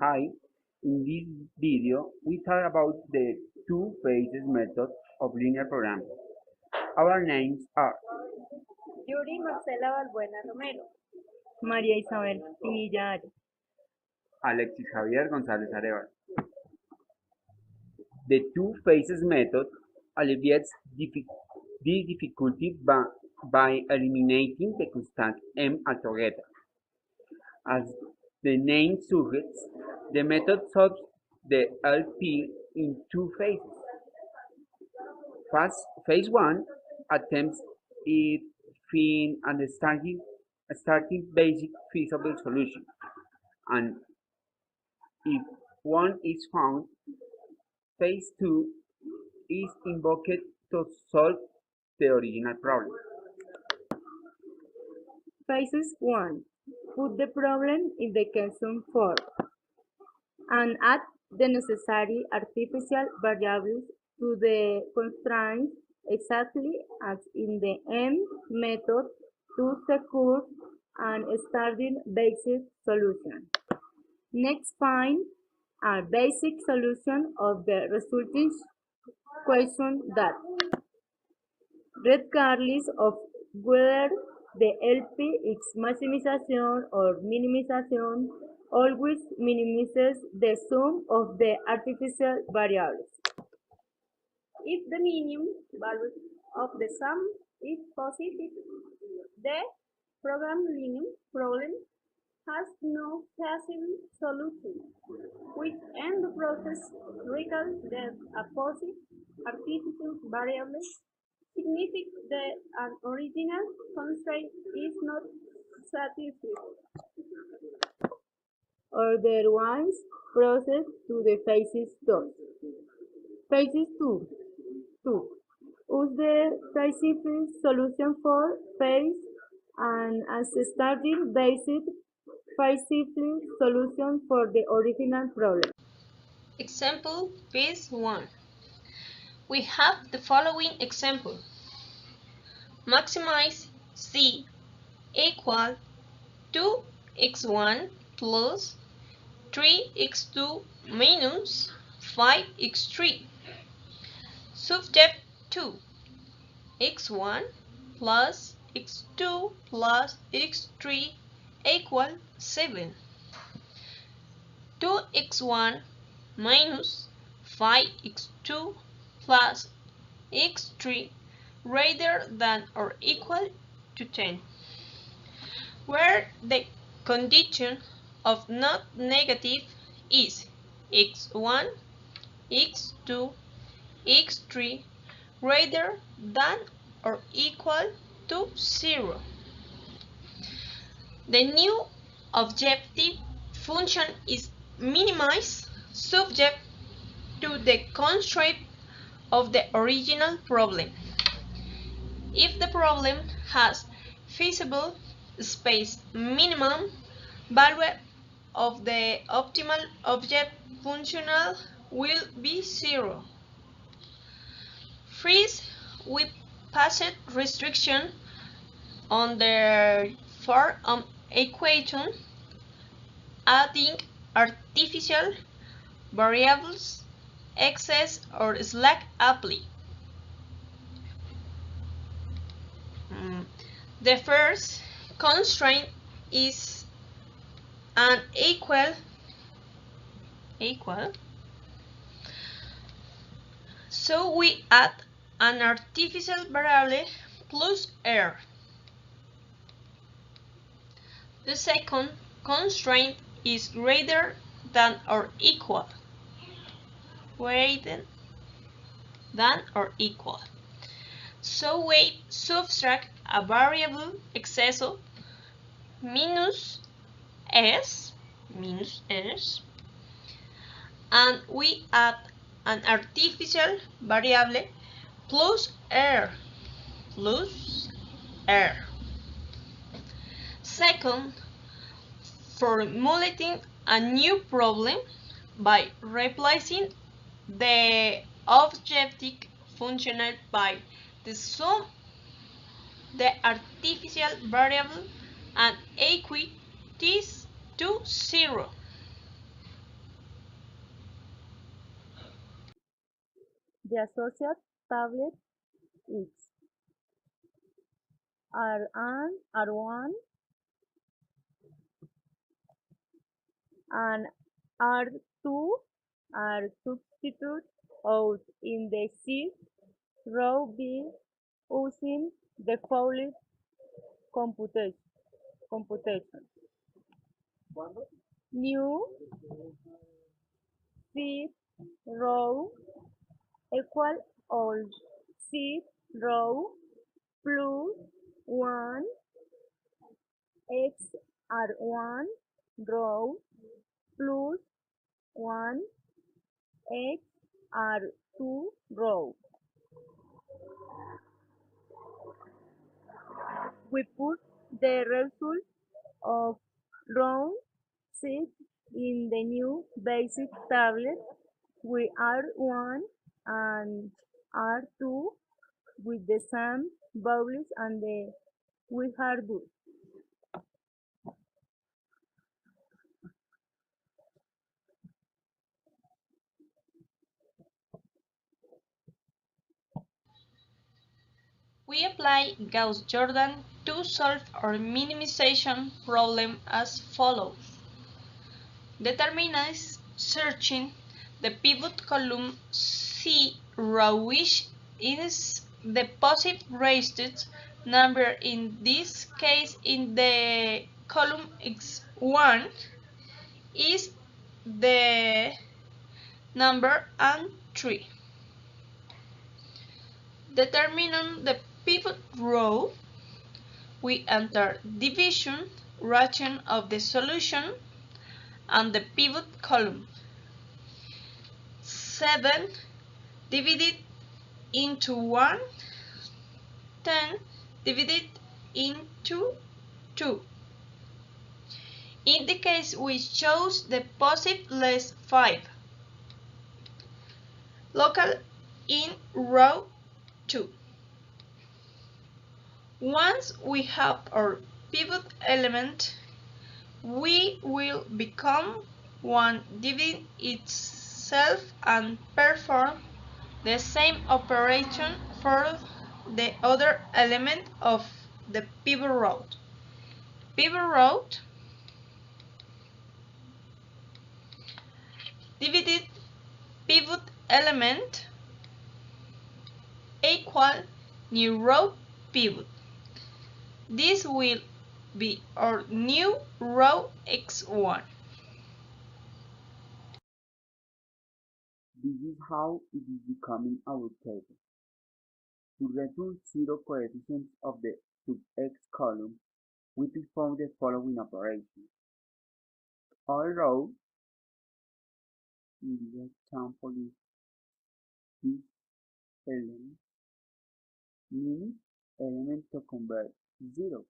Hi, in this video we talk about the two phases method of linear programming. Our names are Yuri Marcela Balbuena Romero. María Isabel Pinilla Arias. Alexis Javier González Arevalo. The two phases method alleviates this difficulty by eliminating the constant m altogether. As the name suggests, the method solves the LP in two phases. Phase 1 attempts it find and starting basic feasible solution, and if one is found, phase 2 is invoked to solve the original problem. Phases 1. Put the problem in the question form and add the necessary artificial variables to the constraints exactly as in the M method to secure and starting basic solution. Next, find a basic solution of the resulting question that, regardless of whether the LP is maximization or minimization, always minimizes the sum of the artificial variables. If the minimum value of the sum is positive, the programming problem has no feasible solution, which end the process recalls that a positive artificial variable signifies that an original constraint is not satisfied. Otherwise, proceed to the phases 2. Phases 2. Use the specific solution for phase and as starting basic feasible solution for the original problem. Example phase 1. We have the following example. Maximize C equal 2x1 plus 3x2 minus 5x3. Subject 2. x1 plus x2 plus x3 equal 7. 2x1 minus 5x2 plus x3 greater than or equal to 10, where the condition of not negative is x1, x2, x3 greater than or equal to 0. The new objective function is minimize subject to the constraint of the original problem. If the problem has feasible space, minimum value of the optimal object functional will be 0. Freeze with passed restriction on the form equation, adding artificial variables, excess or slack apply. The first constraint is an equal, so we add an artificial variable plus r. The second constraint is greater than or equal. So we subtract a variable exceso minus s, and we add an artificial variable plus r. Second, formulating a new problem by replacing the objective functional by the sum the artificial variable and equates to 0. The associated tablet is R1 and R2 are substituted out in the C row B using the following computation. New C row equal old C row plus 1 XR1 row plus 1 XR2 row. We put the result of round 6 in the new basic tablet with R1 and R2 with the same values and the we hardware. We apply Gauss-Jordan to solve our minimization problem as follows. Determine searching the pivot column C row which is the positive raised number, in this case in the column X1 is the number and 3. Determining the pivot row, we enter division ration of the solution and the pivot column. 7 divided into 1, 10 divided into 2. In the case we chose the positive less 5. Local in row 2. Once we have our pivot element, we will become one dividing itself and perform the same operation for the other element of the pivot row. Pivot row divided pivot element equal new row pivot. This will be our new row X1. This is how it is becoming our table. To return zero coefficients of the sub-X column, we perform the following operation. All rows, in this example is this element, means element to convert 0.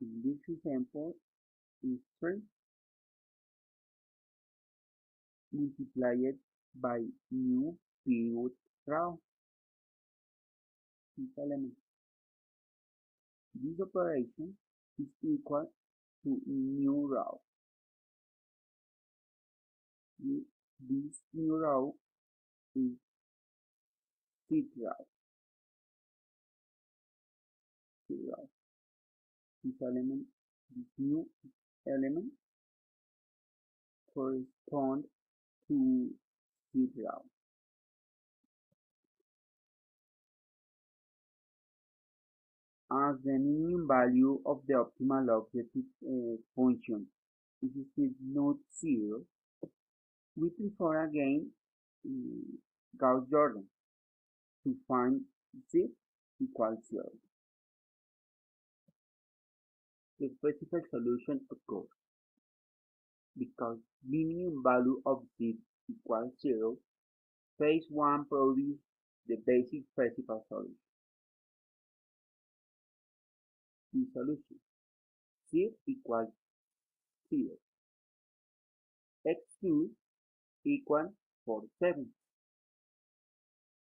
In this example is 3 multiplied by new pivot row. This element. This operation is equal to new row. This new row is fifth row. This new element corresponds to fifth row. As the minimum value of the optimal objective function is still not 0, we perform again Gauss-Jordan to find z equals 0. The specified solution occurs because minimum value of z equals 0. Phase 1 produces the basic specified solution. The solution z equals 0, x2 equals 47,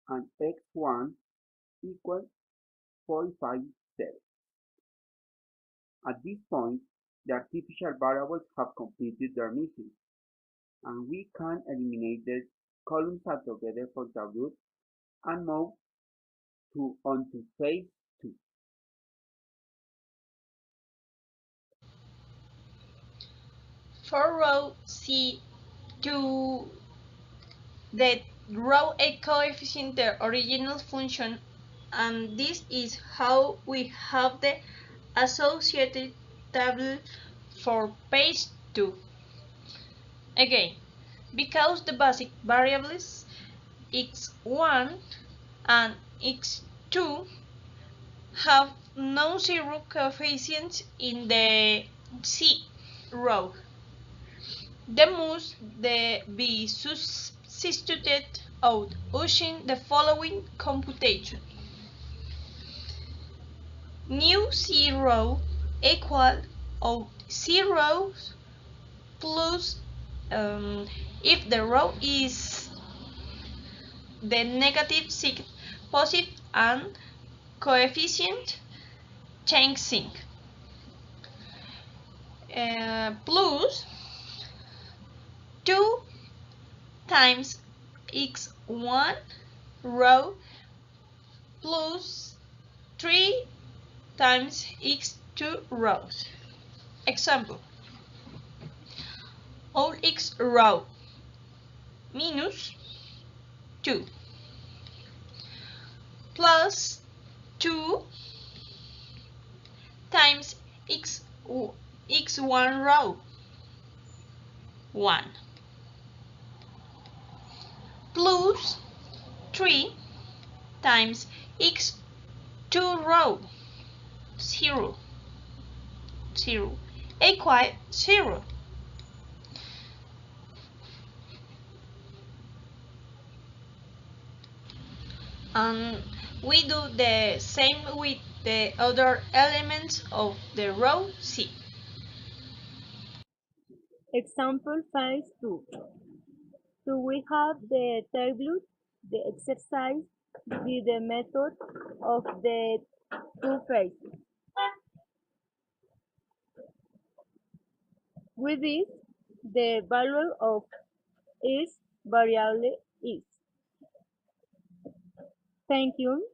and x1 equals 457. At this point, the artificial variables have completed their mission, and we can eliminate the columns altogether for the root and move on to phase 2. For row C2, the row A coefficient the original function, and this is how we have the associated table for page 2. Again, because the basic variables x1 and x2 have non-zero coefficients in the C row, they must be substituted out using the following computation. New C row equal out zeros plus if the row is the negative sign positive and coefficient changing plus 2 times x1 row plus 3 times x2 rows. Example, all x row minus 2 plus 2 times x1 row 1 plus 3 times x2 row 0 equal 0. And we do the same with the other elements of the row C. Example 5.2. So we have the table, the exercise with the method of the two phases. With this, the value of each variable is. Thank you.